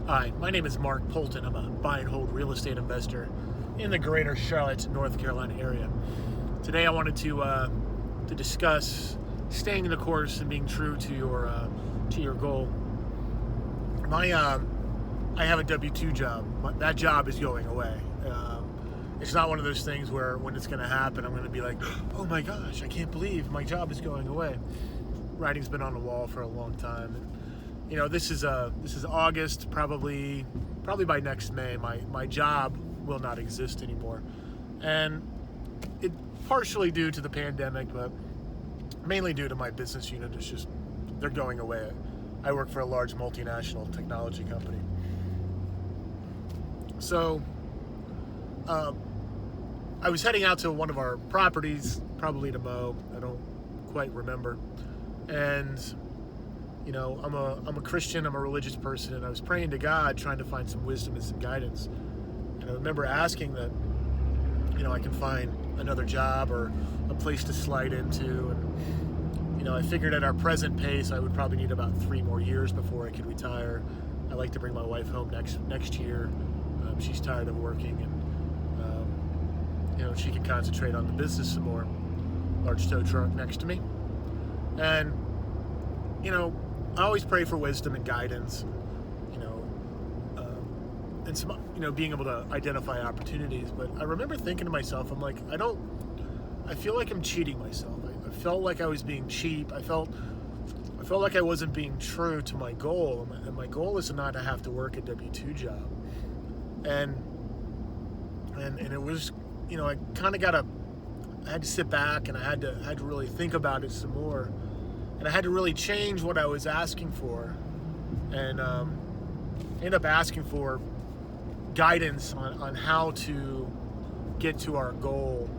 Hi, my name is Mark Polton. I'm a buy and hold real estate investor in the greater Charlotte, North Carolina area. Today I wanted to discuss staying the course and being true to your goal. I have a W-2 job. That job is going away. It's not one of those things where when it's going to happen, I'm going to be like, oh my gosh, I can't believe my job is going away. Writing's been on the wall for a long time. You know, this is August, probably by next May, my job will not exist anymore. And it partially due to the pandemic, but mainly due to my business unit. It's just, they're going away. I work for a large multinational technology company. So, I was heading out to one of our properties, probably to mow. I don't quite remember. And you know, I'm a Christian, I'm a religious person, and I was praying to God, trying to find some wisdom and some guidance. And I remember asking that, you know, I can find another job or a place to slide into. And, you know, I figured at our present pace, I would probably need about 3 more years before I could retire. I like to bring my wife home next year. She's tired of working, and, you know, she can concentrate on the business some more. Large tow truck next to me. And, you know, I always pray for wisdom and guidance, you know, and some, you know, being able to identify opportunities. But I remember thinking to myself, I'm like, I feel like I'm cheating myself. I felt like I was being cheap. I felt like I wasn't being true to my goal. And my goal is not to have to work a W-2 job. And it was, you know, I had to sit back and I had to really think about it some more. And I had to really change what I was asking for, and end up asking for guidance on how to get to our goal.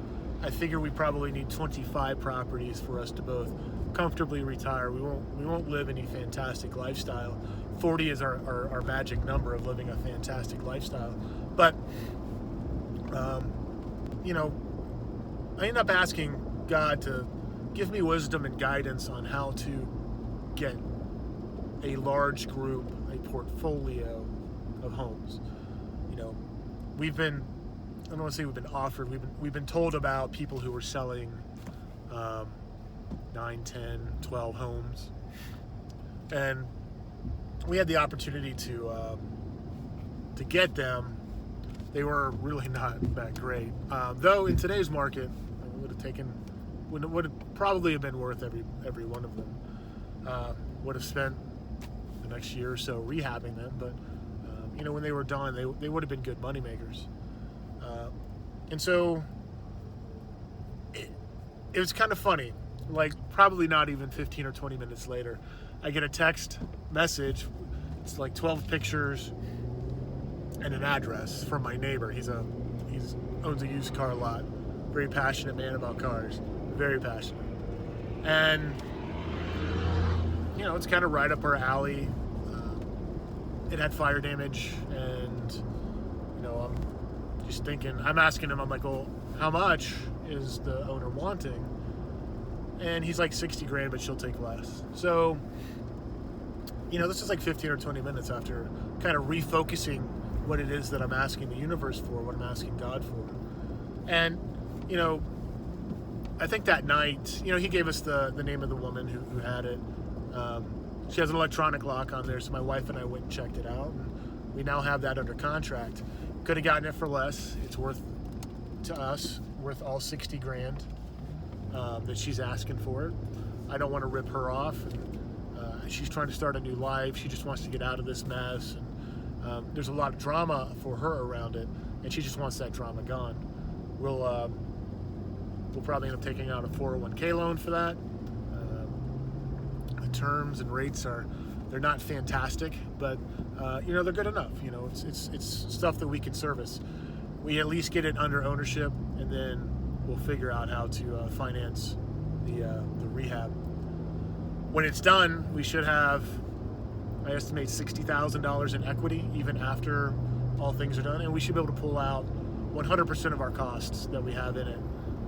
I figure we probably need 25 properties for us to both comfortably retire. We won't live any fantastic lifestyle. 40 is our magic number of living a fantastic lifestyle. But you know, I end up asking God to give me wisdom and guidance on how to get a large group, a portfolio of homes. You know, I don't want to say we've been offered, we've been told about people who were selling 9, 10, 12 homes. And we had the opportunity to get them. They were really not that great. Though in today's market, it would have probably have been worth every one of them. Would have spent the next year or so rehabbing them, but you know, when they were done, they would have been good money makers. And so it was kind of funny. Like, probably not even 15 or 20 minutes later, I get a text message. It's like 12 pictures and an address from my neighbor. He owns a used car lot. Very passionate man about cars. Very passionate. And, you know, it's kind of right up our alley. It had fire damage, and, you know, I'm asking him, I'm like, well, how much is the owner wanting? And he's like 60 grand, but she'll take less. So, you know, this is like 15 or 20 minutes after kind of refocusing what it is that I'm asking the universe for, what I'm asking God for. And, you know, I think that night, you know, he gave us the name of the woman who had it. She has an electronic lock on there, so my wife and I went and checked it out. And we now have that under contract. Could have gotten it for less. It's worth all 60 grand that she's asking for it. I don't want to rip her off. And, she's trying to start a new life. She just wants to get out of this mess. And there's a lot of drama for her around it, and she just wants that drama gone. We'll probably end up taking out a 401k loan for that. The terms and rates they're not fantastic, but you know, they're good enough. You know, it's stuff that we can service. We at least get it under ownership, and then we'll figure out how to finance the rehab. When it's done, we should have, I estimate, $60,000 in equity, even after all things are done, and we should be able to pull out 100% of our costs that we have in it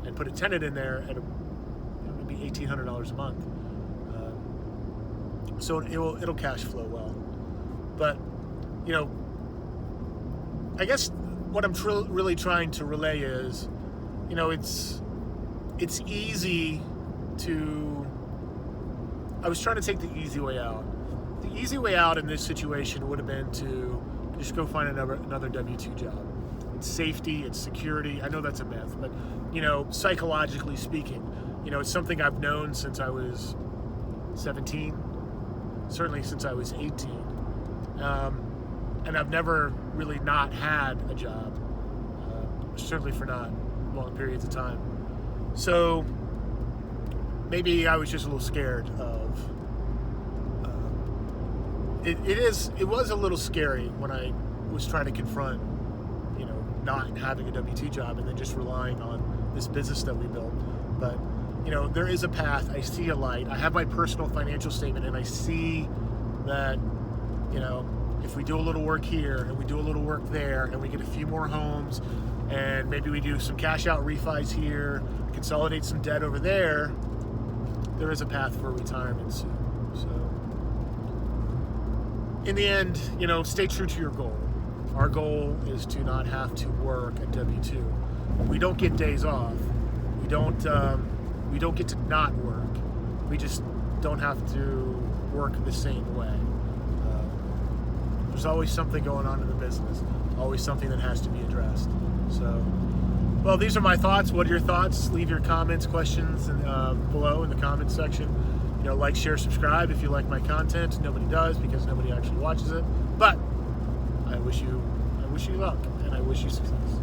and put a tenant in there at maybe $1,800 a month. So it'll cash flow well. But you know, I guess what I'm really trying to relay is, you know, it's easy to. I was trying to take the easy way out. The easy way out in this situation would have been to just go find another W-2 job. It's safety, it's security. I know that's a myth, but, you know, psychologically speaking, you know, it's something I've known since I was 17, certainly since I was 18. And I've never really not had a job, certainly for not long periods of time. So maybe I was just a little scared of. It was a little scary when I was trying to confront, you know, not having a W-2 job and then just relying on this business that we built. But, you know, there is a path. I see a light. I have my personal financial statement, and I see that, you know, if we do a little work here and we do a little work there and we get a few more homes and maybe we do some cash out refis here, consolidate some debt over there, there is a path for retirement soon. So in the end, you know, stay true to your goal. Our goal is to not have to work a W-2. We don't get days off. We don't get to not work. We just don't have to work the same way. There's always something going on in the business. Always something that has to be addressed. So, well, these are my thoughts. What are your thoughts? Leave your comments, questions below in the comments section. You know, like, share, subscribe if you like my content. Nobody does because nobody actually watches it. But I wish you luck and I wish you success.